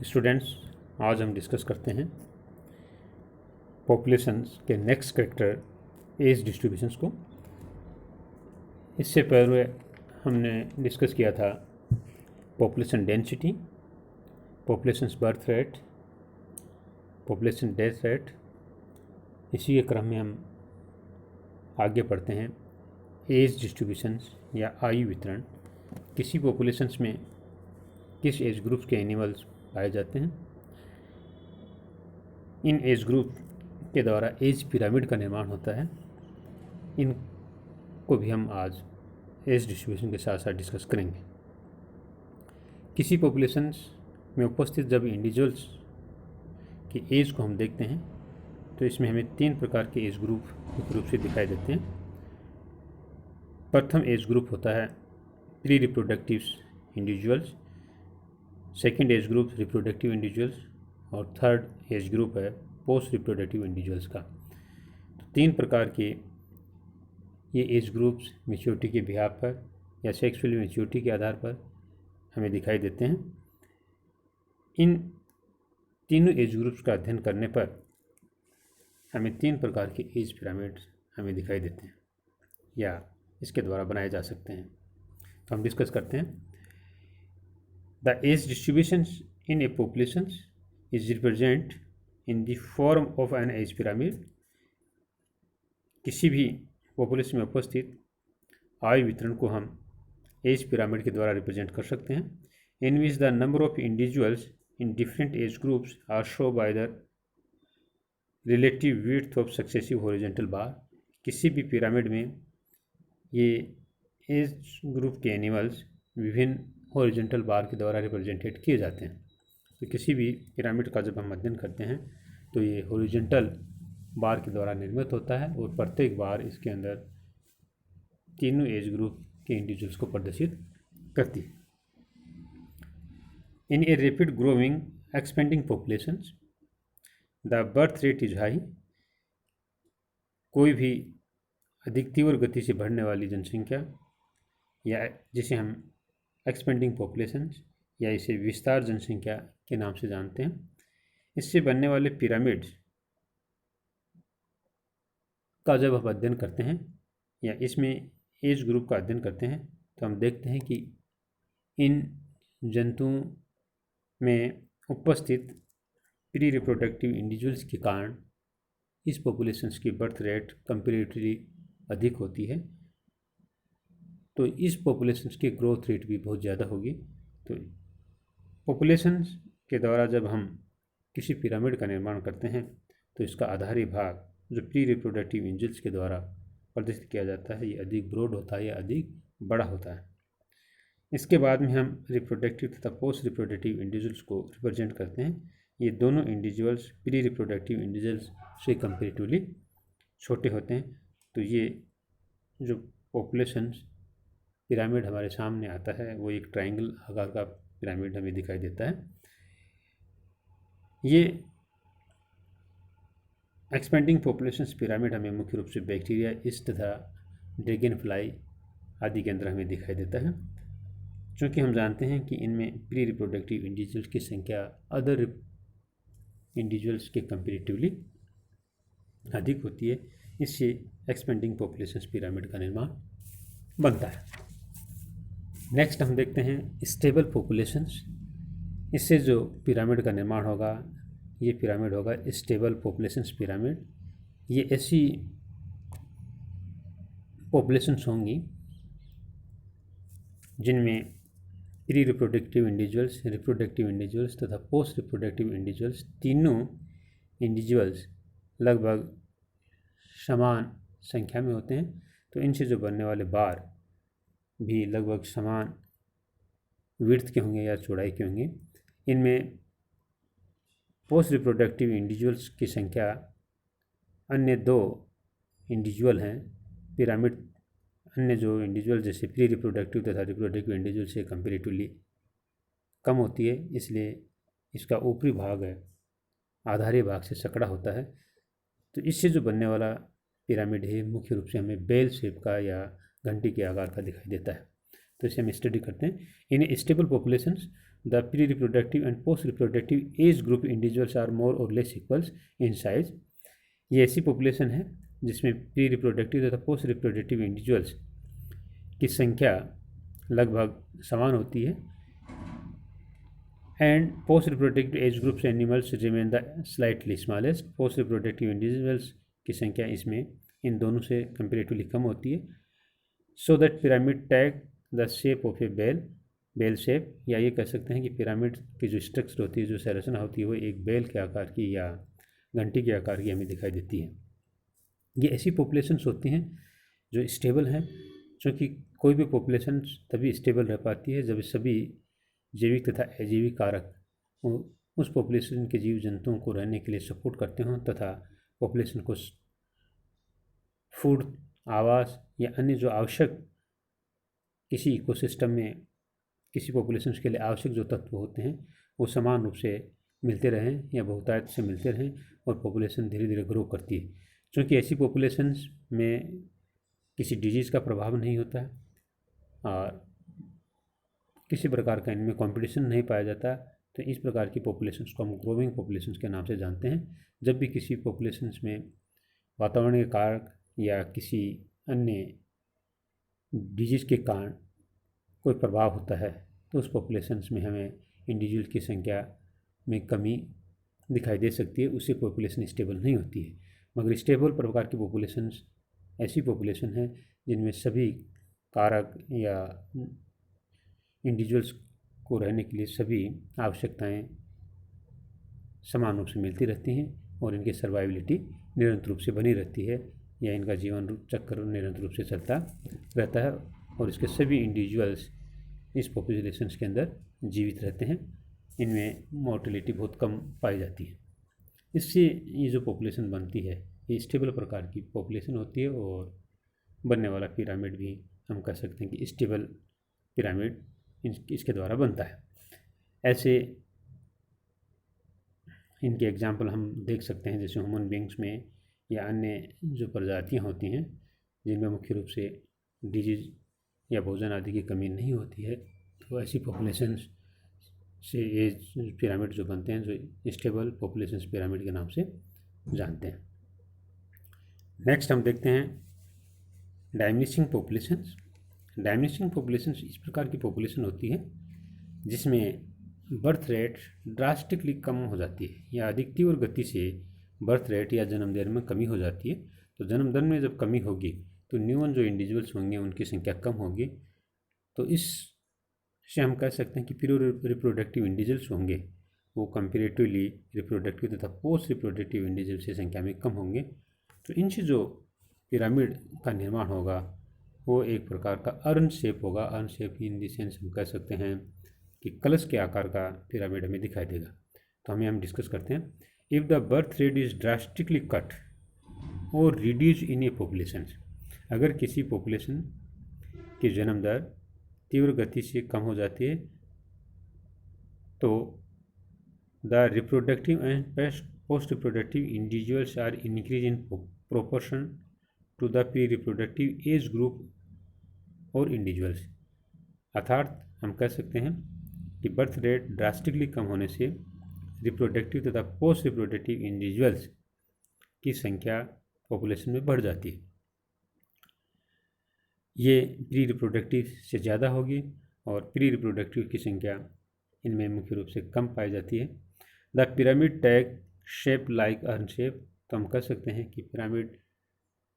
Students, आज हम discuss करते हैं पॉपुलेशंस के नेक्स्ट कैरेक्टर एज डिस्ट्रीब्यूशंस को। इससे पहले हमने डिस्कस किया था population density, populations birth rate, population death rate. इसी के क्रम में हम आगे बढ़ते हैं एज डिस्ट्रीब्यूशंस या आयु वितरण। किसी पॉपुलेशंस में किस एज ग्रुप्स के एनिमल्स पाए जाते हैं, इन एज ग्रुप के द्वारा एज पिरामिड का निर्माण होता है। इनको भी हम आज एज डिस्ट्रीब्यूशन के साथ साथ डिस्कस करेंगे। किसी पॉपुलेशंस में उपस्थित जब इंडिविजुअल्स की एज को हम देखते हैं तो इसमें हमें 3 प्रकार के एज ग्रुप मुख्य रूप से दिखाई देते हैं। प्रथम एज ग्रुप होता है pre reproductive individuals, second age group reproductive individuals और थर्ड एज ग्रुप है पोस्ट रिप्रोडक्टिव इंडिविजुअल्स का। तो 3 प्रकार के ये एज ग्रुप्स मैच्योरिटी के बिहाफ पर या सेक्सुअल मैच्योरिटी के आधार पर हमें दिखाई देते हैं। इन तीनों एज ग्रुप्स का अध्ययन करने पर हमें 3 प्रकार के एज पिरामिड हमें दिखाई देते हैं या इसके द्वारा बनाए जा सकते हैं। तो हम डिस्कस करते हैं। The age distributions in a population is represented in the form of an age pyramid। किसी भी पॉपुलेशन में उपस्थित आयु वितरण को हम एज पिरामिड के द्वारा रिप्रेजेंट कर सकते हैं। In which the number of individuals in different age groups are show by the relative width of successive horizontal bar. किसी भी पिरामिड में ये एज ग्रुप के एनिमल्स विभिन्न हॉरिजॉन्टल बार के द्वारा रिप्रेजेंटेड किए जाते हैं। तो किसी भी पिरामिड का जब हम अध्ययन करते हैं तो ये हॉरिजॉन्टल बार के द्वारा निर्मित होता है और प्रत्येक बार इसके अंदर तीनों एज ग्रुप के इंडिविजुअल्स को प्रदर्शित करती है। In a rapid growing expanding populations the birth rate is high. कोई भी अधिक तीव्र गति से बढ़ने वाली जनसंख्या या जिसे हम एक्सपेंडिंग पॉपुलेशंस या इसे विस्तार जनसंख्या के नाम से जानते हैं, इससे बनने वाले पिरामिड्स का जब हम अध्ययन करते हैं या इसमें एज ग्रुप का अध्ययन करते हैं तो हम देखते हैं कि इन जंतुओं में उपस्थित प्री रिप्रोडक्टिव इंडिविजुअल्स के कारण इस पॉपुलेशंस की बर्थ रेट कंपैरेटिवली अधिक होती है। तो इस पॉपुलेशंस की ग्रोथ रेट भी बहुत ज़्यादा होगी। तो पॉपुलेशंस के द्वारा जब हम किसी पिरामिड का निर्माण करते हैं तो इसका आधारी भाग जो प्री रिप्रोडक्टिव इंडिविजुअल्स के द्वारा प्रदर्शित किया जाता है ये अधिक ब्रॉड होता है या अधिक बड़ा होता है। इसके बाद में हम रिप्रोडक्टिव तथा पोस्ट रिप्रोडक्टिव इंडिविजुअल्स को रिप्रेजेंट करते हैं। ये दोनों इंडिविजुअल्स प्री रिप्रोडक्टिव इंडिविजुअल्स से कंपेरेटिवली छोटे होते हैं। तो ये जो पॉपुलेशंस पिरामिड हमारे सामने आता है वो एक ट्रायंगल आकार का पिरामिड हमें दिखाई देता है। ये एक्सपेंडिंग पॉपुलेशंस पिरामिड हमें मुख्य रूप से बैक्टीरिया, ईस्ट तथा ड्रैगन फ्लाई आदि के अंदर हमें दिखाई देता है। चूँकि हम जानते हैं कि इनमें प्री रिप्रोडक्टिव इंडिविजुअल्स की संख्या अदर इंडिविजुअल्स के कंपेरेटिवली अधिक होती है, इससे एक्सपेंडिंग पॉपुलेशंस पिरामिड का निर्माण बनता है। नेक्स्ट हम देखते हैं स्टेबल पॉपुलेशंस। इससे जो पिरामिड का निर्माण होगा ये पिरामिड होगा स्टेबल पॉपुलेशंस पिरामिड। ये ऐसी पॉपुलेशंस होंगी जिनमें प्री रिप्रोडक्टिव इंडिविजुअल्स तथा पोस्ट रिप्रोडक्टिव इंडिविजुअल्स तीनों इंडिविजुअल्स लगभग समान संख्या में होते हैं। तो इनसे जो बनने वाले बार भी लगभग समान विड्थ के होंगे या चौड़ाई के होंगे। इनमें पोस्ट रिप्रोडक्टिव इंडिविजुअल्स की संख्या अन्य 2 इंडिविजुअल हैं पिरामिड, अन्य जो इंडिविजुअल जैसे प्री रिप्रोडक्टिव तथा रिप्रोडक्टिव इंडिविजुअल से कंपेरेटिवली कम होती है, इसलिए इसका ऊपरी भाग है आधारी भाग से सकड़ा होता है। तो इससे जो बनने वाला पिरामिड है मुख्य रूप से हमें बेल शेप का या घंटी के आकार का दिखाई देता है। तो इसे हम स्टडी करते हैं। In stable populations the pre reproductive and post reproductive age group individuals are more or less equals in size. ये ऐसी पॉपुलेशन है जिसमें प्री रिप्रोडक्टिव तथा पोस्ट रिप्रोडक्टिव इंडिविजुअल्स की संख्या लगभग समान होती है। And post reproductive age groups animals remain the slightly smallest. Post reproductive individuals की संख्या इसमें इन दोनों से कंपेरेटिवली कम होती है। So that pyramid tag the shape of a bell shape, या ये कह सकते हैं कि पिरामिड की जो स्ट्रक्चर होती है, जो संरचना होती है, वो एक बेल के आकार की या घंटी के आकार की हमें दिखाई देती है। ये ऐसी पॉपुलेशंस होती हैं जो स्टेबल हैं, क्योंकि कोई भी पॉपुलेशन तभी स्टेबल रह पाती है जब सभी जैविक तथा अजैविक कारक उस पॉपुलेशन के जीव जंतुओं को रहने के लिए सपोर्ट करते हों तथा पॉपुलेशन को फूड, आवास या अन्य जो आवश्यक किसी इकोसिस्टम में किसी पॉपुलेशन के लिए आवश्यक जो तत्व होते हैं वो समान रूप से मिलते रहें या बहुतायत से मिलते रहें और पॉपुलेशन धीरे धीरे ग्रो करती है। क्योंकि ऐसी पॉपुलेशंस में किसी डिजीज़ का प्रभाव नहीं होता है और किसी प्रकार का इनमें कंपटीशन नहीं पाया जाता, तो इस प्रकार की पॉपुलेशंस को हम ग्रोइंग पॉपुलेशंस के नाम से जानते हैं। जब भी किसी पॉपुलेशंस में वातावरण के कारक या किसी अन्य डिजीज़ के कारण कोई प्रभाव होता है तो उस पॉपुलेशंस में हमें इंडिविजुअल की संख्या में कमी दिखाई दे सकती है, उससे पॉपुलेशन स्टेबल नहीं होती है। मगर स्टेबल प्रकार की पॉपुलेशंस ऐसी पॉपुलेशन है जिनमें सभी कारक या इंडिविजुअल्स को रहने के लिए सभी आवश्यकताएं समान रूप से मिलती रहती हैं और इनकी सर्वाइबिलिटी निरंतर रूप से बनी रहती है या इनका जीवन चक्र निरंतर रूप से चलता रहता है और इसके सभी इंडिविजुअल्स इस पॉपुलेशंस के अंदर जीवित रहते हैं। इनमें मोर्टेलिटी बहुत कम पाई जाती है। इससे ये जो पॉपुलेशन बनती है ये स्टेबल प्रकार की पॉपुलेशन होती है और बनने वाला पिरामिड भी हम कह सकते हैं कि स्टेबल पिरामिड इसके द्वारा बनता है। ऐसे इनके एग्जाम्पल हम देख सकते हैं जैसे ह्यूमन बींग्स में या अन्य जो प्रजातियां होती हैं जिनमें मुख्य रूप से डिजीज़ या भोजन आदि की कमी नहीं होती है, तो ऐसी पॉपुलेशन से ये पिरामिड जो बनते हैं जो स्टेबल पॉपुलेशंस पिरामिड के नाम से जानते हैं। नेक्स्ट हम देखते हैं डाइमिनिशिंग पॉपुलेशंस। डाइमिनिशिंग पॉपुलेशंस इस प्रकार की पॉपुलेशन होती है जिसमें बर्थ रेट ड्रास्टिकली कम हो जाती है या अधिक तीव्र गति से बर्थ रेट या जन्म दर में कमी हो जाती है। तो जन्म दर में जब कमी होगी तो न्यून जो इंडिविजुअल्स होंगे उनकी संख्या कम होगी। तो इससे हम कह सकते हैं कि प्री रिप्रोडक्टिव इंडिविजुअल्स होंगे वो कंपेरेटिवली रिप्रोडक्टिव तथा पोस्ट रिप्रोडक्टिव इंडिविजुअल्स की संख्या में कम होंगे। तो इनसे जो पिरामिड का निर्माण होगा वो एक प्रकार का अर्न शेप होगा। Earn shape in the sense हम कह सकते हैं कि कलश के आकार का पिरामिड हमें दिखाई देगा। तो हम डिस्कस करते हैं। If the birth rate is drastically cut और रिड्यूस इन ए पॉपुलेशन, अगर किसी पॉपुलेशन की जन्म दर तीव्र गति से कम हो जाती है तो the reproductive and post reproductive individuals are increase in proportion to the pre reproductive age group और इंडिविजुअल्स। अर्थात हम कह सकते हैं कि बर्थ रेट ड्रास्टिकली कम होने से रिप्रोडक्टिव तथा पोस्ट रिप्रोडक्टिव इंडिविजुअल्स की संख्या पॉपुलेशन में बढ़ जाती है। ये प्री रिप्रोडक्टिव से ज़्यादा होगी और प्री रिप्रोडक्टिव की संख्या इनमें मुख्य रूप से कम पाई जाती है। The pyramid tag shape like earn shape, तो हम कह सकते हैं कि पिरामिड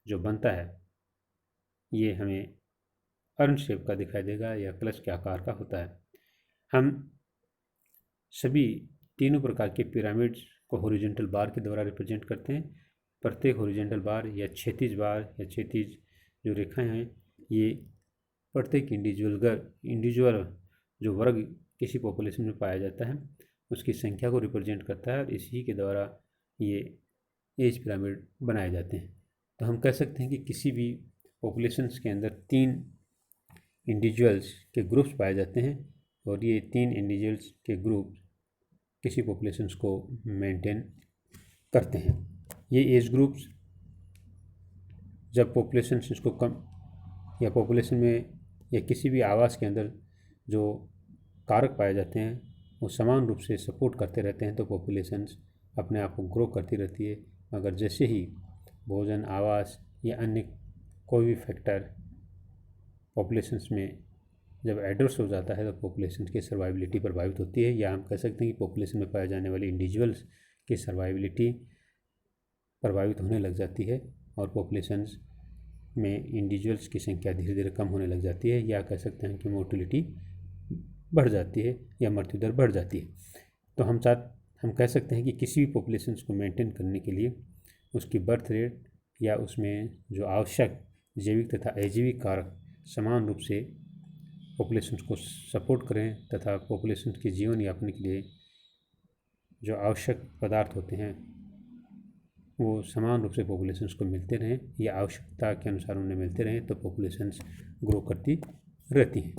जो बनता है ये हमें अर्न शेप का दिखाई देगा या कलश के आकार का होता है। हम सभी तीनों प्रकार के पिरामिड्स को हॉरिजॉन्टल बार के द्वारा रिप्रेजेंट करते हैं। प्रत्येक हॉरिजॉन्टल बार या क्षैतिज बार या क्षैतिज जो रेखाएं हैं ये प्रत्येक इंडिविजुअल जो वर्ग किसी पॉपुलेशन में पाया जाता है उसकी संख्या को रिप्रेजेंट करता है और इसी के द्वारा ये एज पिरामिड बनाए जाते हैं। तो हम कह सकते हैं कि किसी भी पॉपुलेशंस के अंदर 3 इंडिविजुअल्स के ग्रुप्स पाए जाते हैं और ये 3 इंडिविजुअल्स के ग्रुप किसी पॉपुलेशंस को मेंटेन करते हैं। ये एज ग्रुप्स जब पॉपुलेशंस इसको कम या पॉपुलेशन में या किसी भी आवास के अंदर जो कारक पाए जाते हैं वो समान रूप से सपोर्ट करते रहते हैं तो पॉपुलेशंस अपने आप को ग्रो करती रहती है। मगर जैसे ही भोजन, आवास या अन्य कोई भी फैक्टर पॉपुलेशंस में जब एडवर्स हो जाता है तो पॉपुलेशन की सर्वाइबिलिटी प्रभावित होती है, या हम कह सकते हैं कि पॉपुलेशन में पाए जाने वाले इंडिविजुअल्स की सर्वाइबिलिटी प्रभावित होने लग जाती है और पॉपुलेशंस में इंडिविजुअल्स की संख्या धीरे धीरे कम होने लग जाती है, या कह सकते हैं कि मोर्टिलिटी बढ़ जाती है या मृत्यु दर बढ़ जाती है। तो हम कह सकते हैं कि किसी भी पॉपुलेशंस को मेंटेन करने के लिए उसकी बर्थ रेट या उसमें जो आवश्यक जैविक तथा अजैविक कारक समान रूप से पॉपुलेशंस को सपोर्ट करें तथा पॉपुलेशंस के जीवन यापन के लिए जो आवश्यक पदार्थ होते हैं वो समान रूप से पॉपुलेशंस को मिलते रहें या आवश्यकता के अनुसार उन्हें मिलते रहें तो पॉपुलेशंस ग्रो करती रहती हैं।